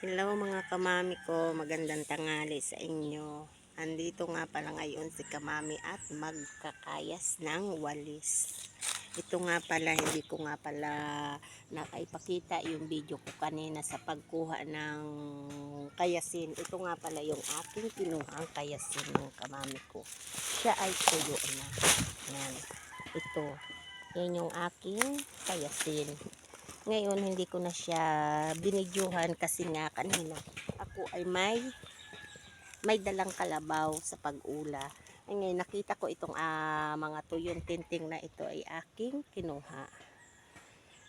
Hello mga kamami ko, magandang tanghali sa inyo. Andito nga pala ngayon si kamami at magkakayas ng walis. Ito nga pala, hindi ko nga pala nakaipakita yung video ko kanina sa pagkuha ng kayasin. Ito nga pala yung aking kinuhang kayasin ng kamami ko. Siya ay tuyo na. Yan. Ito. Yan yung aking kayasin. Ngayon hindi ko na siya binidyohan kasi nga kanina ako ay may dalang kalabaw sa pag-ula. Ngayon nakita ko itong mga tuyong tinting na ito ay aking kinuha.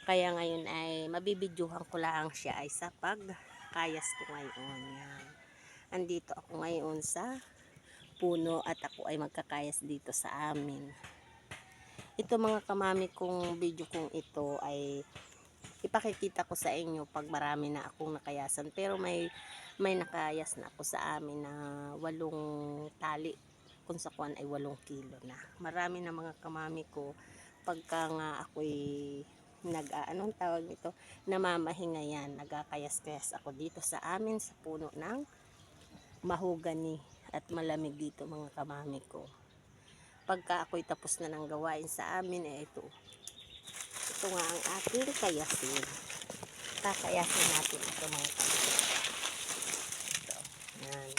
Kaya ngayon ay mabibidyohan ko lang siya ay sa pagkayas ko ngayon. Yan. Andito ako ngayon sa puno at ako ay magkakayas dito sa amin. Ito mga kamami kong video kong ito ay ipakikita ko sa inyo pag marami na akong nakayasan, pero may nakayas na ako sa amin na 8 tali, kung sa kuwan ay 8 kilo na. Marami na mga kamami ko pagka nga ako'y anong tawag nito, namamahinga yan, nagkakayas-kayas ako dito sa amin sa puno ng mahogany at malamig dito mga kamami ko. Pagka ako'y tapos na ng gawain sa amin ito nga ang ating kayasin. Kakayasin natin ito mga kapatid. Ito. Yan.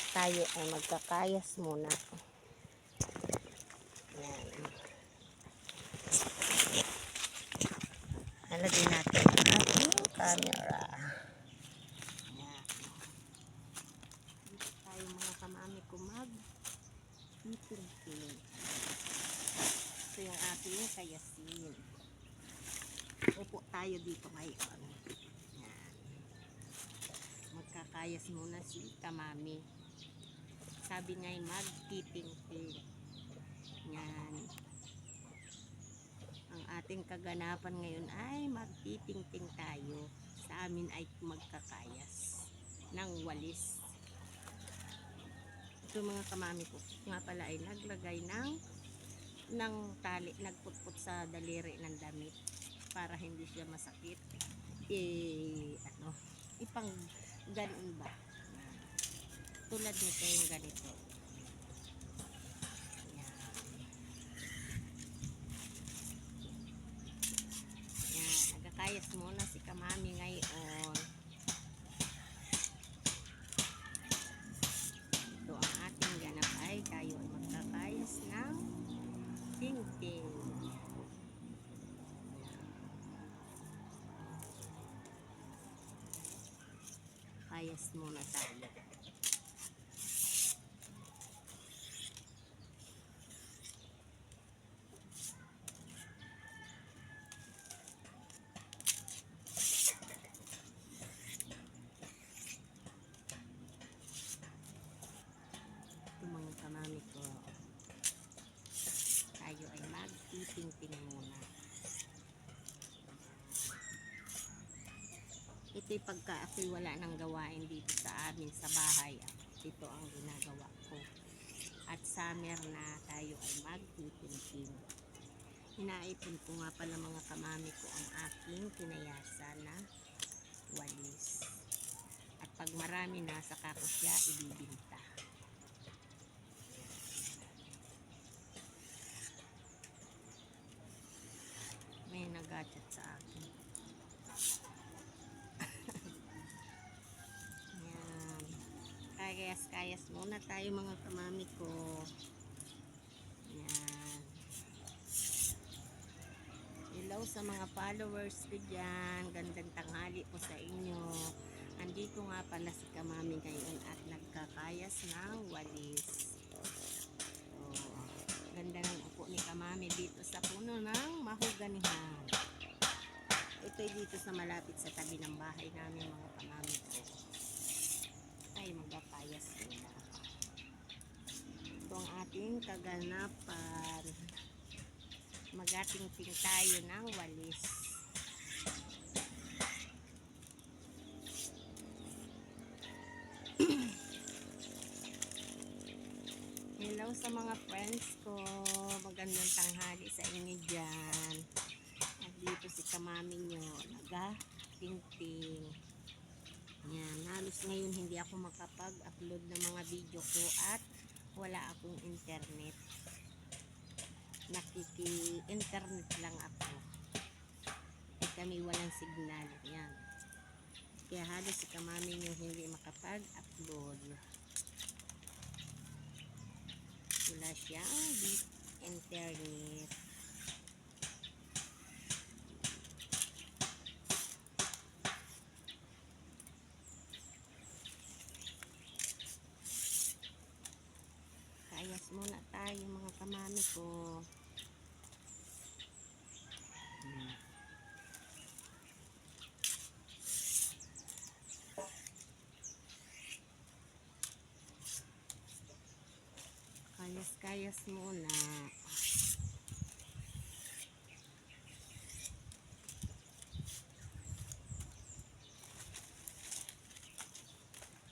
Tayo ay magkakayas muna. Yan. Halagyan natin ang ating camera. Yan. Dito tayo mga kamami ko mag-iting-ting. Ito yung ating kayasin. Upo tayo dito ngayon. Yan. Magkakayas muna si kamami. Sabi nga'y mag-titing-ting. Yan. Ang ating kaganapan ngayon ay mag-titing-ting tayo. Sa amin ay magkakayas ng walis. Ito mga kamami ko nga pala ay naglagay ng tali, nagputput sa daliri ng damit para hindi siya masakit. Ipang ganon ba? Tulad nito yung ganito. Yan. Yan. Nagkakayas muna si kamami ngayon. Ito ang ating ganap ay tayo ay magkakayas ng ting-ting. Kayas muna tayo. Ito mga kamami ko. Tayo ay mag-titing-ting muna. Ito'y pagka ako'y wala nang gawain dito sa amin sa bahay. Ito ang ginagawa ko. At summer na tayo ay mag-titing-ting. Hinaipon ko nga pala mga kamami ko ang aking kinayasan na walis. At pag marami na, saka ko siya ibibinta. May nag-chat sa akin. Yan. Kayas-kayas muna tayo mga kamami ko. Yan. Hello sa mga followers ko dyan. Gandang tanghali po sa inyo. Andito nga pala si kamami ngayon at nagkakayas ng walis. Ganda ng upo ni kamami dito sa puno ng mahoganihan. Ito'y dito sa malapit sa tabi ng bahay namin mga kamami ko. Ay magkakayas nila. Ito ang ating kaganapan. Magating-ting tayo ng walis. Hello sa mga friends ko. Magandang tanghali sa inyo dyan. At dito si kamami nyo. Naga-ting-ting. halos ngayon hindi ako makapag-upload ng mga video ko at wala akong internet. Nakiki-internet lang ako. At kami walang signal. Yan. Kaya halos si kamami yung hindi makapag-upload. Wala siyang internet. Kayas muna tayo mga kamami ko. Kayas muna.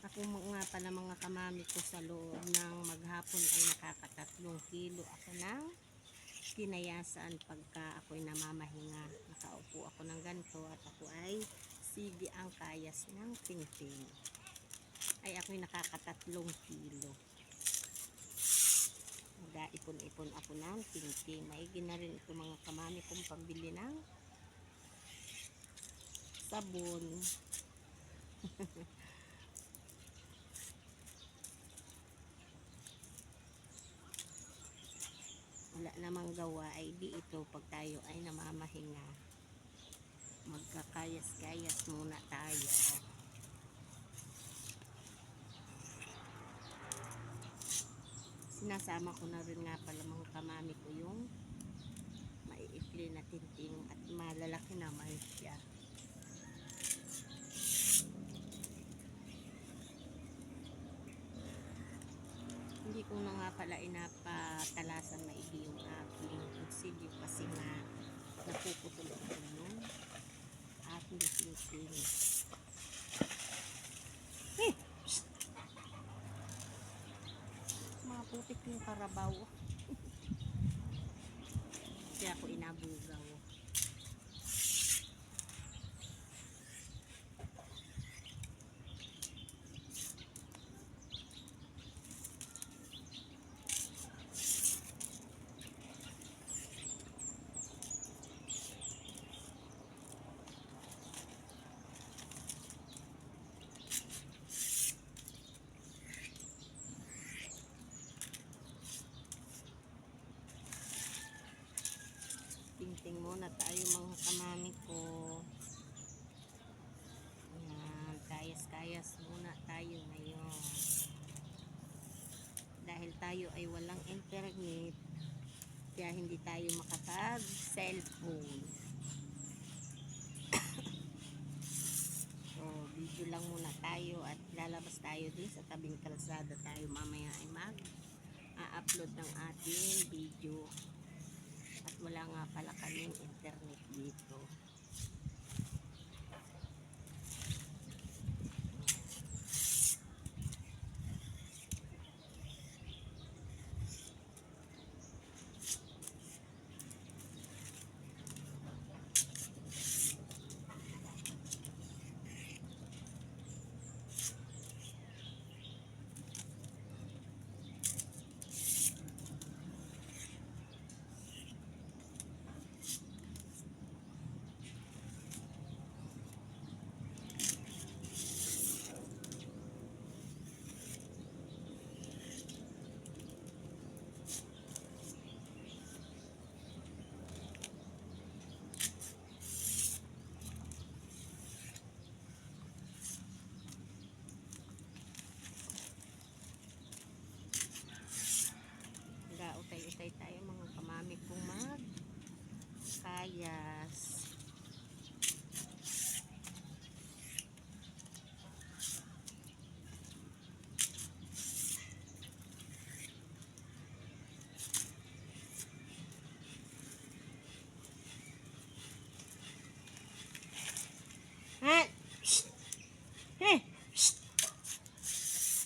Ako nga pala mga kamami ko sa loob ng maghapon ay nakaka3 kilo ako ng kinayasan pagka ako'y namamahinga. Nakaupo ako ng ganito at ako ay sige ang kayas ng tingting. Ay ako'y nakaka3 kilo. Nag-ipon-ipon ako ng tingting. Maigi na rin ito mga kamami kong pambili ng sabon. Wala namang gawa ay di ito pag tayo ay namamahinga. Magkakayas-kayas muna tayo. Sinasama ko na rin nga pala mga kamami ko yung maiikli na tinting at malalaki naman siya. Hindi ko na nga pala inapatalasan maigi yung aking kutsilyo kasi nga napuputol ko yung aking tinting. Mga putik yung karabaw. Kaya ako inabugaw. Tingting muna tayo mga kamami ko. Ayan, kayas-kayas muna tayo ngayon. Dahil tayo ay walang internet, kaya hindi tayo makapag-cellphone. So, video lang muna tayo at lalabas tayo din sa tabing kalsada tayo. Mamaya ay mag-upload ng ating video. At wala nga pala kaming internet dito. Utay-utay tayo mga kamami kung mag-kayas.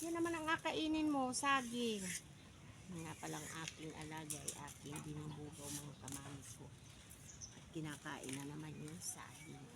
Yan naman ang akainin mo, saging. Nga palang aking alaga ay aking binubugaw mga kamami ko. At kinakain na naman yung saging.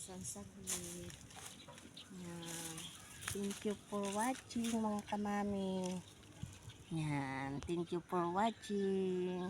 isang saglit. Yan. Thank you for watching mga kamami. Yan. Thank you for watching.